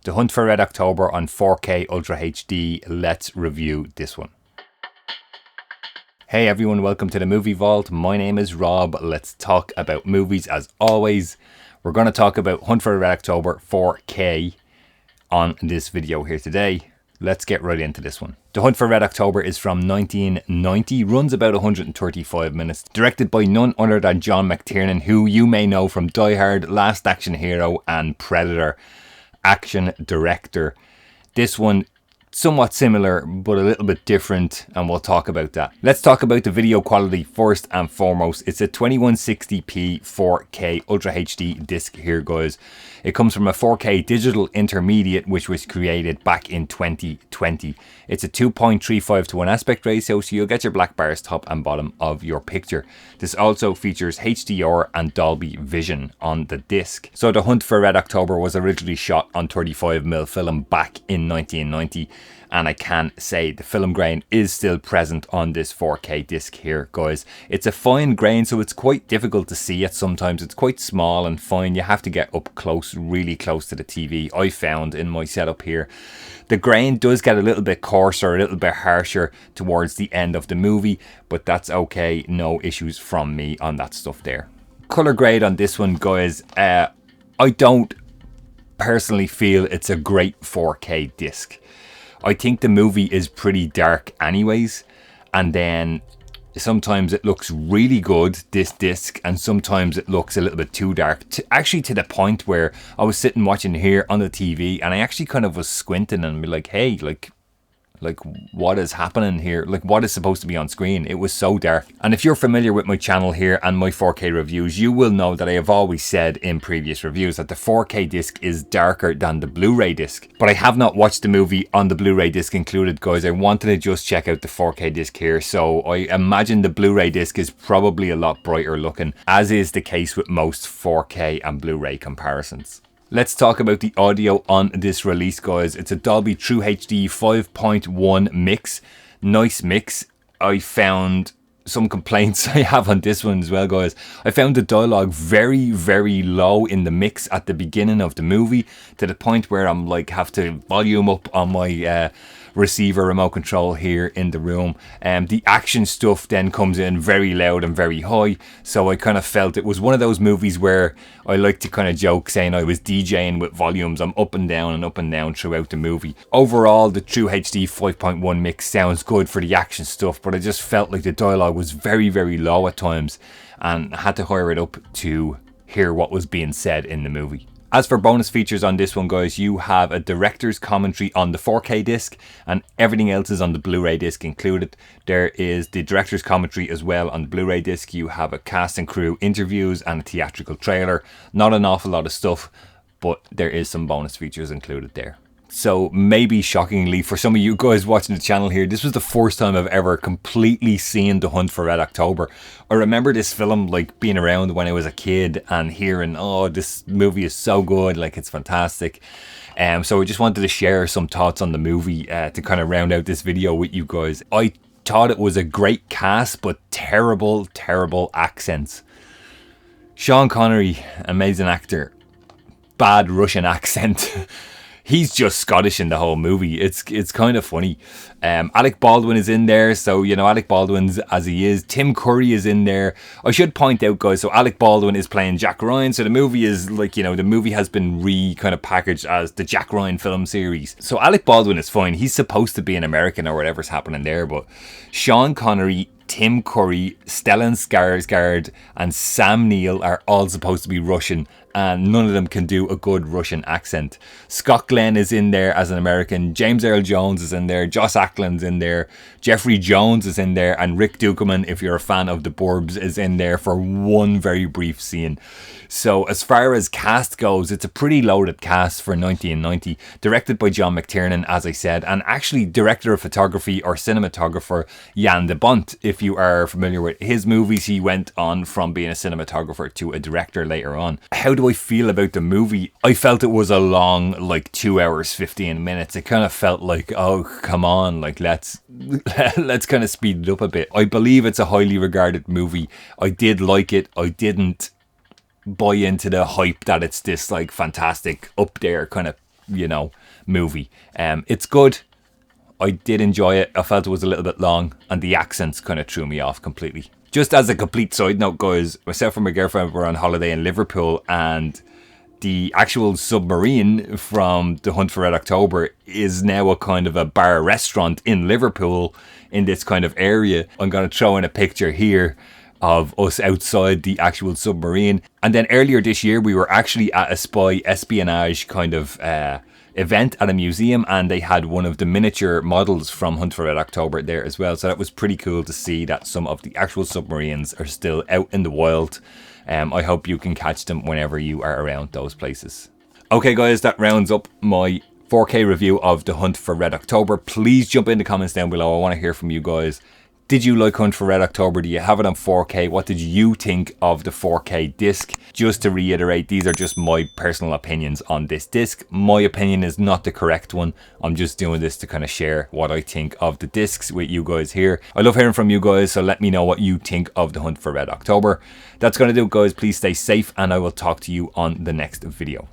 The Hunt for Red October on 4K Ultra HD. Let's review this one. Hey everyone, welcome to the Movie Vault. My name is Rob. Let's talk about movies as always. We're going to talk about Hunt for Red October 4K on this video here today. Let's get right into this one. The Hunt for Red October is from 1990, runs about 135 minutes, directed by none other than John McTiernan, who you may know from Die Hard, Last Action Hero and Predator. Action director. This one somewhat similar but a little bit different, and we'll talk about that. Let's talk about the video quality first and foremost. It's a 2160p 4K Ultra HD disc here, guys. It comes from a 4K digital intermediate which was created back in 2020. It's a 2.35 to 1 aspect ratio, so you'll get your black bars top and bottom of your picture. This also features HDR and Dolby Vision on the disc. So The Hunt for Red October was originally shot on 35mm film back in 1990. And I can say the film grain is still present on this 4K disc here, guys. It's a fine grain, so it's quite difficult to see it sometimes. It's quite small and fine. You have to get up close, really close to the TV, I found in my setup here. The grain does get a little bit coarser, a little bit harsher towards the end of the movie, but that's okay. No issues from me on that stuff there. Color grade on this one, guys. I don't personally feel it's a great 4K disc. I think the movie is pretty dark anyways, and then sometimes it looks really good, this disc, and sometimes it looks a little bit too dark, actually to the point where I was sitting watching here on the TV and I actually kind of was squinting and be like, hey, like what is happening here? Like, what is supposed to be on screen? It was so dark. And if you're familiar with my channel here and my 4K reviews, you will know that I have always said in previous reviews that the 4K disc is darker than the Blu-ray disc. But I have not watched the movie on the Blu-ray disc included, guys. I wanted to just check out the 4K disc here. So I imagine the Blu-ray disc is probably a lot brighter looking, as is the case with most 4K and Blu-ray comparisons. Let's talk about the audio on this release, guys. It's a Dolby True HD 5.1 mix. Nice mix. I found some complaints I have on this one as well, guys. I found the dialogue very, very low in the mix at the beginning of the movie, to the point where I'm like, have to volume up on my receiver remote control here in the room. The action stuff then comes in very loud and very high, so I kind of felt it was one of those movies where I like to kind of joke saying I was DJing with volumes. I'm up and down throughout the movie. Overall, the True HD 5.1 mix sounds good for the action stuff, but I just felt like the dialogue was very, very low at times, and I had to hire it up to hear what was being said in the movie. As for bonus features on this one, guys, you have a director's commentary on the 4K disc, and everything else is on the Blu-ray disc included. There is the director's commentary as well on the Blu-ray disc. You have a cast and crew interviews and a theatrical trailer. Not an awful lot of stuff, but there is some bonus features included there. So maybe shockingly for some of you guys watching the channel here, this was the first time I've ever completely seen The Hunt for Red October. I remember this film like being around when I was a kid and hearing, oh, this movie is so good, like it's fantastic. So I just wanted to share some thoughts on the movie to kind of round out this video with you guys. I thought it was a great cast, but terrible, terrible accents. Sean Connery, amazing actor. Bad Russian accent. He's just Scottish in the whole movie. It's kind of funny. Alec Baldwin is in there, so you know Alec Baldwin's as he is. Tim Curry is in there. I should point out, guys, so Alec Baldwin is playing Jack Ryan, so the movie is like, you know, the movie has been kind of packaged as the Jack Ryan film series. So Alec Baldwin is fine. He's supposed to be an American or whatever's happening there, but Sean Connery, Tim Curry, Stellan Skarsgård and Sam Neill are all supposed to be Russian, and none of them can do a good Russian accent. Scott Glenn is in there as an American, James Earl Jones is in there, Joss Ackland's in there, Jeffrey Jones is in there, and Rick Dukeman, if you're a fan of The Burbs, is in there for one very brief scene. So as far as cast goes, it's a pretty loaded cast for 1990, directed by John McTiernan, as I said, and actually director of photography or cinematographer Jan de Bont. If you are familiar with his movies, he went on from being a cinematographer to a director later on. How do I feel about the movie? I felt it was a long, like 2 hours 15 minutes. It kind of felt like, oh come on, like let's kind of speed it up a bit. I believe it's a highly regarded movie. I did like it. I didn't buy into the hype that it's this like fantastic up there kind of you know, movie. It's good. I did enjoy it. I felt it was a little bit long, and the accents kind of threw me off completely. Just as a complete side note, guys, myself and my girlfriend were on holiday in Liverpool, and the actual Submarine from The Hunt for Red October is now a kind of a bar restaurant in Liverpool in this kind of area. I'm going to throw in a picture here of us outside the actual Submarine. And then earlier this year, we were actually at a spy espionage kind of event at a museum, and they had one of the miniature models from Hunt for Red October there as well. So that was pretty cool to see that some of the actual submarines are still out in the wild. I hope you can catch them whenever you are around those places. Okay guys, that rounds up my 4K review of The Hunt for Red October. Please jump in the comments down below. I want to hear from you guys. Did you like Hunt for Red October? Do you have it on 4K? What did you think of the 4K disc? Just to reiterate, these are just my personal opinions on this disc. My opinion is not the correct one. I'm just doing this to kind of share what I think of the discs with you guys here. I love hearing from you guys, so let me know what you think of the Hunt for Red October. That's going to do it, guys. Please stay safe, and I will talk to you on the next video.